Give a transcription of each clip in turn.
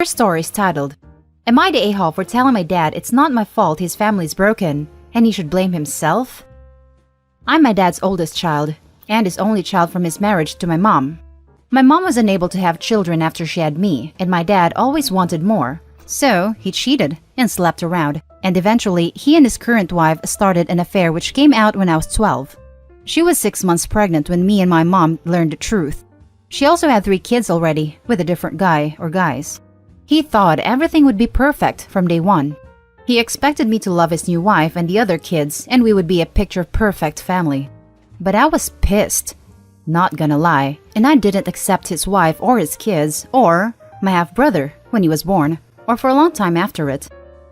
Her story is titled, Am I the a-hole for telling my dad it's not my fault his family's broken and he should blame himself? I'm my dad's oldest child and his only child from his marriage to my mom. My mom was unable to have children after she had me, and my dad always wanted more. So he cheated and slept around, and eventually he and his current wife started an affair which came out when I was 12. She was 6 months pregnant when me and my mom learned the truth. She also had 3 kids already with a different guy or guys. He thought everything would be perfect from day one. He expected me to love his new wife and the other kids, and we would be a picture-perfect family. But I was pissed. Not gonna lie, and I didn't accept his wife or his kids or my half-brother when he was born, or for a long time after it.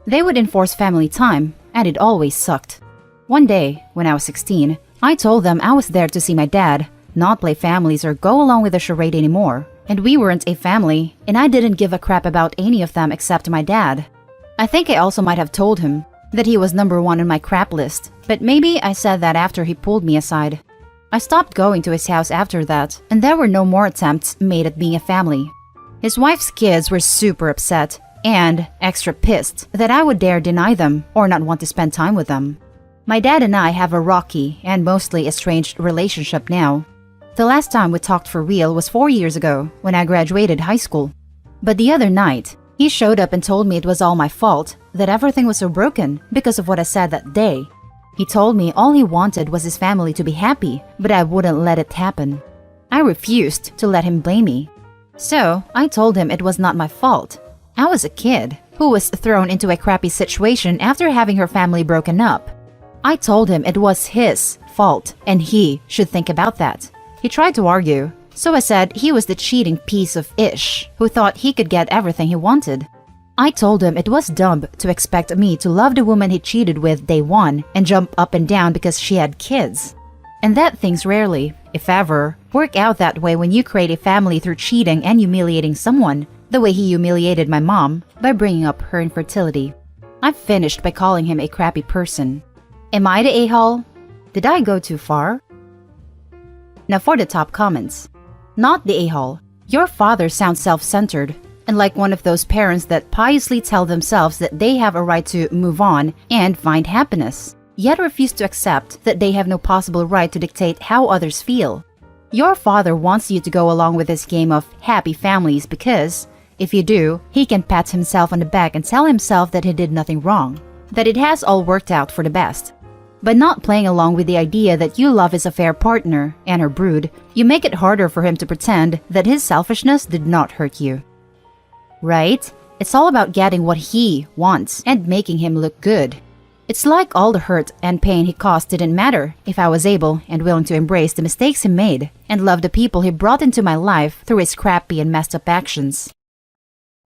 They would enforce family time, and it always sucked. One day, when I was 16, I told them I was there to see my dad, not play families or go along with the charade anymore. And we weren't a family, and I didn't give a crap about any of them except my dad. I think I also might have told him that he was number 1 on my crap list, but maybe I said that after he pulled me aside. I stopped going to his house after that, and there were no more attempts made at being a family. His wife's kids were super upset and extra pissed that I would dare deny them or not want to spend time with them. My dad and I have a rocky and mostly estranged relationship now. The last time we talked for real was 4 years ago when I graduated high school. But the other night, he showed up and told me it was all my fault, that everything was so broken because of what I said that day. He told me all he wanted was his family to be happy, but I wouldn't let it happen. I refused to let him blame me. So I told him it was not my fault. I was a kid who was thrown into a crappy situation after having her family broken up. I told him it was his fault and he should think about that. He tried to argue, so I said he was the cheating piece of ish who thought he could get everything he wanted. I told him it was dumb to expect me to love the woman he cheated with day one and jump up and down because she had kids. And that things rarely, if ever, work out that way when you create a family through cheating and humiliating someone, the way he humiliated my mom by bringing up her infertility. I finished by calling him a crappy person. Am I the a-hole? Did I go too far? Now for the top comments. Not the a-hole. Your father sounds self-centered and like one of those parents that piously tell themselves that they have a right to move on and find happiness, yet refuse to accept that they have no possible right to dictate how others feel. Your father wants you to go along with this game of happy families because, if you do, he can pat himself on the back and tell himself that he did nothing wrong, that it has all worked out for the best. By not playing along with the idea that you love his affair partner and her brood, you make it harder for him to pretend that his selfishness did not hurt you. Right? It's all about getting what he wants and making him look good. It's like all the hurt and pain he caused didn't matter if I was able and willing to embrace the mistakes he made and love the people he brought into my life through his crappy and messed up actions.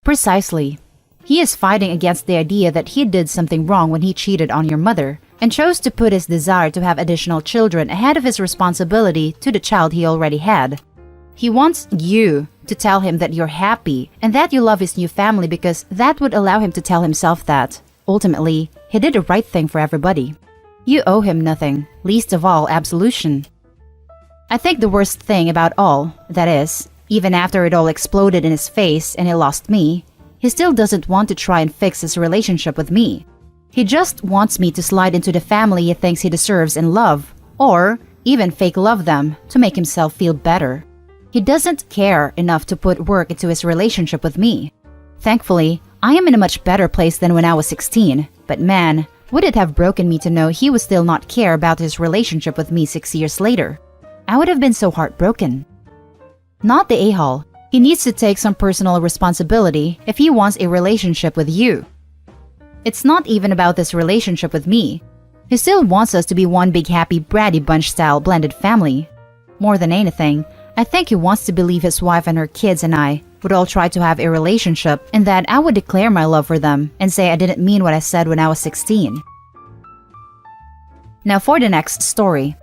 Precisely. He is fighting against the idea that he did something wrong when he cheated on your mother and chose to put his desire to have additional children ahead of his responsibility to the child he already had. He wants you to tell him that you're happy and that you love his new family because that would allow him to tell himself that, ultimately, he did the right thing for everybody. You owe him nothing, least of all absolution. I think the worst thing about all, that is, even after it all exploded in his face and he lost me, he still doesn't want to try and fix his relationship with me. He just wants me to slide into the family he thinks he deserves and love, or even fake love them to make himself feel better. He doesn't care enough to put work into his relationship with me. Thankfully, I am in a much better place than when I was 16, but man, would it have broken me to know he would still not care about his relationship with me 6 years later. I would have been so heartbroken. Not the a-hole. He needs to take some personal responsibility if he wants a relationship with you. It's not even about this relationship with me. He still wants us to be one big happy Brady Bunch style blended family. More than anything, I think he wants to believe his wife and her kids and I would all try to have a relationship and that I would declare my love for them and say I didn't mean what I said when I was 16. Now for the next story.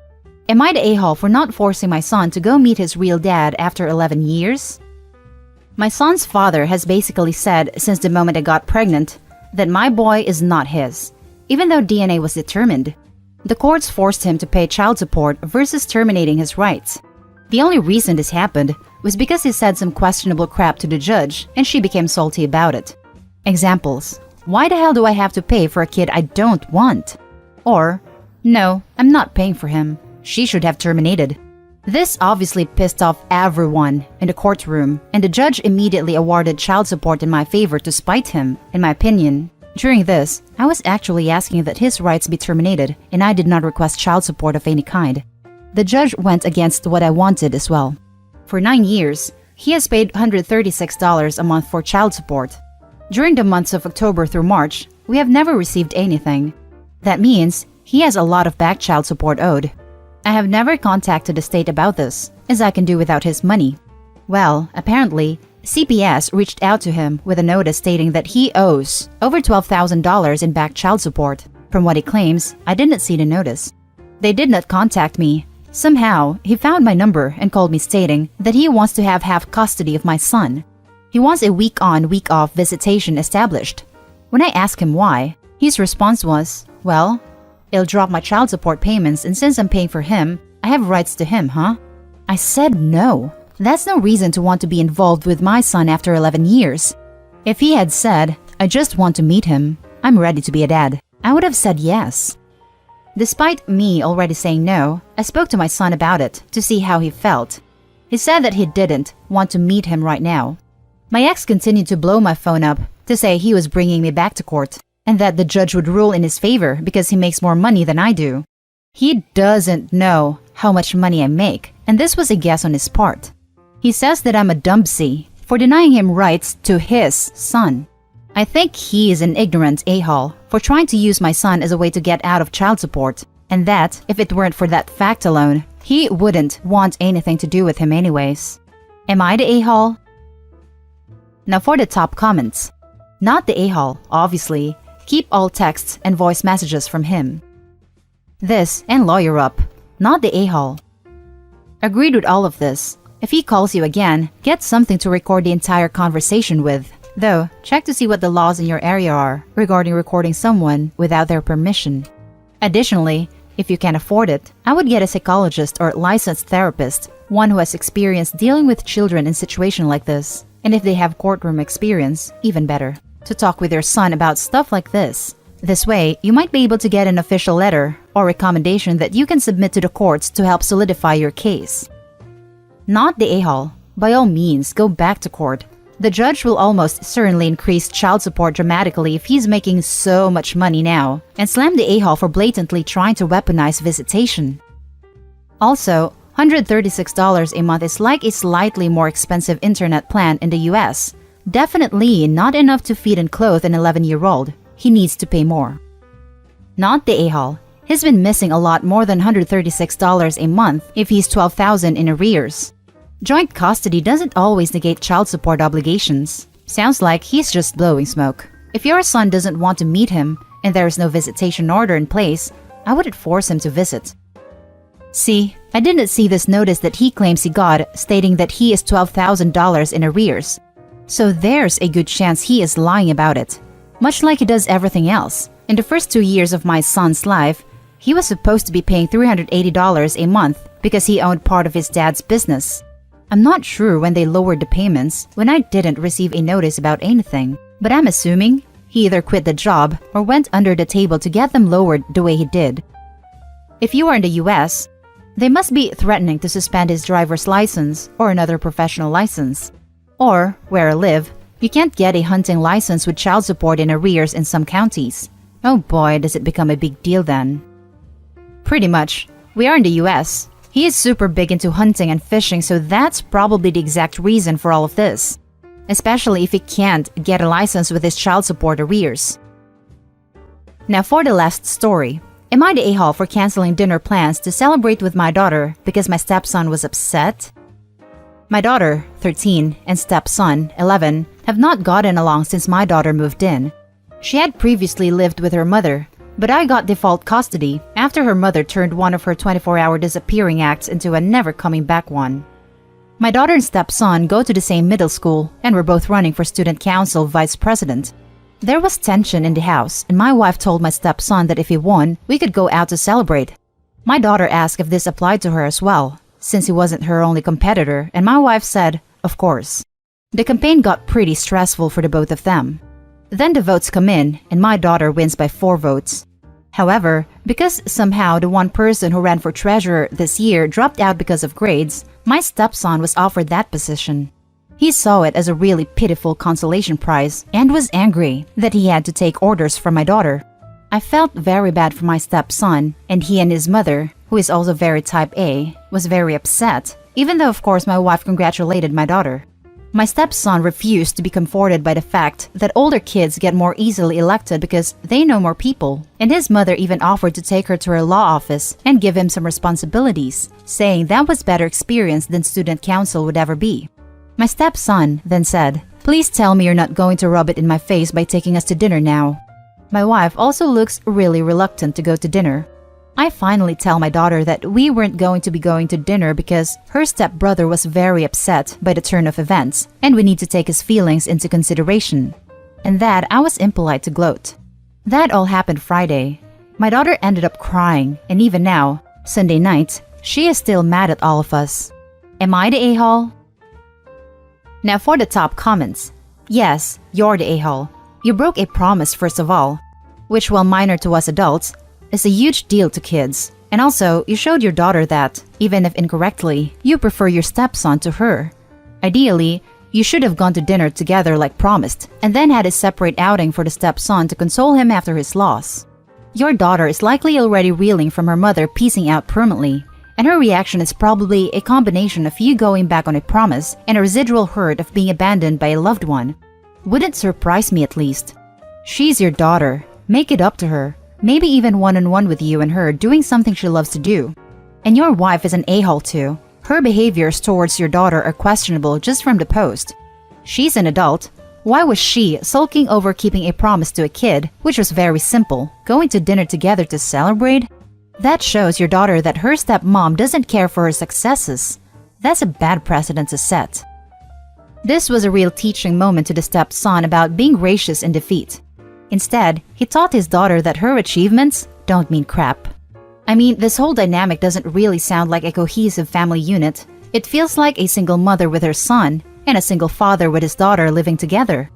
Am I the a-hole for not forcing my son to go meet his real dad after 11 years? My son's father has basically said since the moment I got pregnant that my boy is not his, even though DNA was determined. The courts forced him to pay child support versus terminating his rights. The only reason this happened was because he said some questionable crap to the judge and she became salty about it. Examples: why the hell do I have to pay for a kid I don't want? Or, no, I'm not paying for him. She should have terminated. This obviously pissed off everyone in the courtroom, and the judge immediately awarded child support in my favor to spite him, in my opinion. During this, I was actually asking that his rights be terminated, and I did not request child support of any kind. The judge went against what I wanted as well. For 9 years, he has paid $136 a month for child support. During the months of October through March, we have never received anything. That means he has a lot of back child support owed. I have never contacted the state about this, as I can do without his money. Well, apparently, CPS reached out to him with a notice stating that he owes over $12,000 in back child support. From what he claims, I didn't see the notice. They did not contact me. Somehow, he found my number and called me stating that he wants to have half custody of my son. He wants a week-on, week-off visitation established. When I asked him why, his response was, well, it'll drop my child support payments, and since I'm paying for him, I have rights to him, huh? I said no. That's no reason to want to be involved with my son after 11 years. If he had said, I just want to meet him, I'm ready to be a dad, I would have said yes. Despite me already saying no, I spoke to my son about it to see how he felt. He said that he didn't want to meet him right now. My ex continued to blow my phone up to say he was bringing me back to court, and that the judge would rule in his favor because he makes more money than I do. He doesn't know how much money I make, and this was a guess on his part. He says that I'm a dumpsy for denying him rights to his son. I think he is an ignorant a-hole for trying to use my son as a way to get out of child support, and that, if it weren't for that fact alone, he wouldn't want anything to do with him anyways. Am I the a-hole? Now for the top comments. Not the a-hole, obviously. Keep all texts and voice messages from him. This and lawyer up. Not the a-hole. Agreed with all of this. If he calls you again, get something to record the entire conversation with. Though, check to see what the laws in your area are regarding recording someone without their permission. Additionally, if you can afford it, I would get a psychologist or licensed therapist, one who has experience dealing with children in situations like this. And if they have courtroom experience, even better, to talk with your son about stuff like this. This way, you might be able to get an official letter or recommendation that you can submit to the courts to help solidify your case. Not the a-hole. By all means, go back to court. The judge will almost certainly increase child support dramatically if he's making so much money now, and slam the a-hole for blatantly trying to weaponize visitation. Also, $136 a month is like a slightly more expensive internet plan in the US. Definitely not enough to feed and clothe an 11-year-old. He needs to pay more. Not the a-hole. He's been missing a lot more than $136 a month if he's $12,000 in arrears. Joint custody doesn't always negate child support obligations. Sounds like he's just blowing smoke. If your son doesn't want to meet him and there is no visitation order in place, I wouldn't force him to visit. See, I didn't see this notice that he claims he got stating that he is $12,000 in arrears. So there's a good chance he is lying about it. Much like he does everything else. In the first 2 years of my son's life, he was supposed to be paying $380 a month because he owned part of his dad's business. I'm not sure when they lowered the payments when I didn't receive a notice about anything, but I'm assuming he either quit the job or went under the table to get them lowered the way he did. If you are in the US, they must be threatening to suspend his driver's license or another professional license. Or, where I live, you can't get a hunting license with child support in arrears in some counties. Oh boy, does it become a big deal then. Pretty much. We are in the US. He is super big into hunting and fishing, so that's probably the exact reason for all of this. Especially if he can't get a license with his child support arrears. Now for the last story. Am I the a-hole for canceling dinner plans to celebrate with my daughter because my stepson was upset? My daughter, 13, and stepson, 11, have not gotten along since my daughter moved in. She had previously lived with her mother, but I got default custody after her mother turned one of her 24-hour disappearing acts into a never-coming-back one. My daughter and stepson go to the same middle school and were both running for student council vice president. There was tension in the house, and my wife told my stepson that if he won, we could go out to celebrate. My daughter asked if this applied to her as well, since he wasn't her only competitor, and my wife said, of course. The campaign got pretty stressful for the both of them. Then the votes come in, and my daughter wins by 4 votes. However, because somehow the one person who ran for treasurer this year dropped out because of grades, my stepson was offered that position. He saw it as a really pitiful consolation prize and was angry that he had to take orders from my daughter. I felt very bad for my stepson, and he and his mother, who is also very type A, was very upset, even though of course my wife congratulated my daughter. My stepson refused to be comforted by the fact that older kids get more easily elected because they know more people, and his mother even offered to take her to her law office and give him some responsibilities, saying that was better experience than student council would ever be. My stepson then said, "Please tell me you're not going to rub it in my face by taking us to dinner now." My wife also looks really reluctant to go to dinner. I finally tell my daughter that we weren't going to be going to dinner because her stepbrother was very upset by the turn of events, and we need to take his feelings into consideration. And that I was impolite to gloat. That all happened Friday. My daughter ended up crying, and even now, Sunday night, she is still mad at all of us. Am I the a-hole? Now for the top comments. Yes, you're the a-hole. You broke a promise first of all, which, while minor to us adults, is a huge deal to kids. And also, you showed your daughter that, even if incorrectly, you prefer your stepson to her. Ideally, you should have gone to dinner together like promised, and then had a separate outing for the stepson to console him after his loss. Your daughter is likely already reeling from her mother piecing out permanently, and her reaction is probably a combination of you going back on a promise and a residual hurt of being abandoned by a loved one. Wouldn't surprise me at least. She's your daughter. Make it up to her. Maybe even one-on-one with you and her doing something she loves to do. And your wife is an a-hole too. Her behaviors towards your daughter are questionable just from the post. She's an adult. Why was she sulking over keeping a promise to a kid, which was very simple, going to dinner together to celebrate? That shows your daughter that her stepmom doesn't care for her successes. That's a bad precedent to set. This was a real teaching moment to the stepson about being gracious in defeat. Instead, he taught his daughter that her achievements don't mean crap. I mean, this whole dynamic doesn't really sound like a cohesive family unit. It feels like a single mother with her son and a single father with his daughter living together.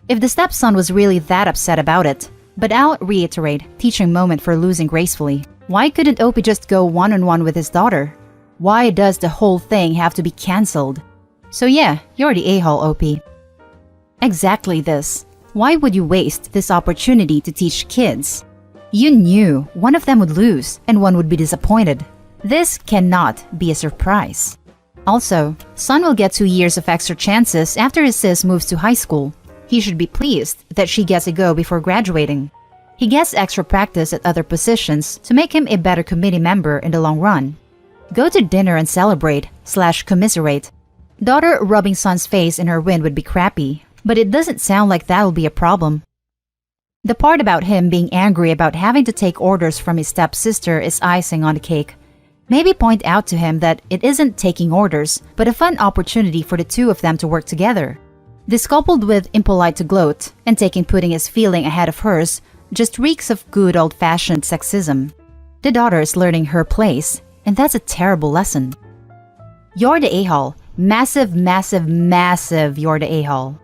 If the stepson was really that upset about it, but I'll reiterate, teaching moment for losing gracefully. Why couldn't Opie just go one-on-one with his daughter? Why does the whole thing have to be cancelled? So yeah, you're the a-hole, Opie. Exactly this. Why would you waste this opportunity to teach kids? You knew one of them would lose and one would be disappointed. This cannot be a surprise. Also, son will get 2 years of extra chances after his sis moves to high school. He should be pleased that she gets a go before graduating. He gets extra practice at other positions to make him a better committee member in the long run. Go to dinner and celebrate/commiserate. Daughter rubbing son's face in her win would be crappy, but it doesn't sound like that'll be a problem. The part about him being angry about having to take orders from his stepsister is icing on the cake. Maybe point out to him that it isn't taking orders, but a fun opportunity for the two of them to work together. This coupled with impolite to gloat and putting his feeling ahead of hers just reeks of good old-fashioned sexism. The daughter is learning her place, and that's a terrible lesson. You're the a-hole. Massive, massive, massive you're the a-hole.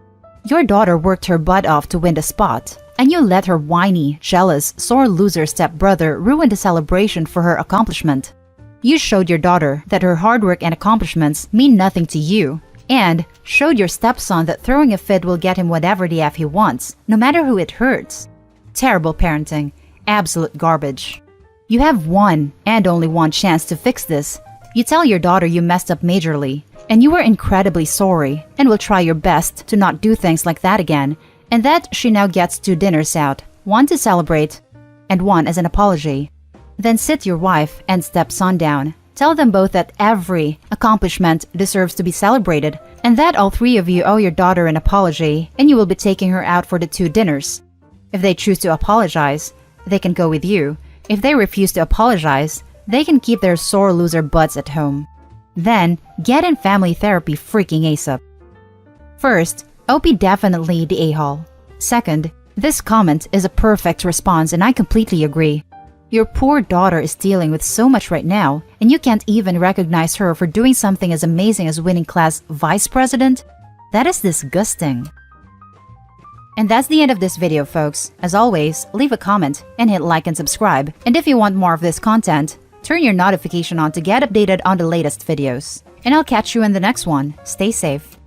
Your daughter worked her butt off to win the spot, and you let her whiny, jealous, sore loser stepbrother ruin the celebration for her accomplishment. You showed your daughter that her hard work and accomplishments mean nothing to you, and showed your stepson that throwing a fit will get him whatever the F he wants, no matter who it hurts. Terrible parenting. Absolute garbage. You have one and only one chance to fix this. You tell your daughter you messed up majorly, and you were incredibly sorry, and will try your best to not do things like that again, and that she now gets 2 dinners out, one to celebrate, and one as an apology. Then sit your wife and stepson down. Tell them both that every accomplishment deserves to be celebrated, and that all 3 of you owe your daughter an apology, and you will be taking her out for the 2 dinners. If they choose to apologize, they can go with you. If they refuse to apologize, they can keep their sore loser butts at home. Then, get in family therapy freaking ASAP. First, Opie definitely the a-hole. Second, this comment is a perfect response and I completely agree. Your poor daughter is dealing with so much right now, and you can't even recognize her for doing something as amazing as winning class vice president? That is disgusting. And that's the end of this video, folks. As always, leave a comment and hit like and subscribe. And if you want more of this content, turn your notification on to get updated on the latest videos. And I'll catch you in the next one. Stay safe.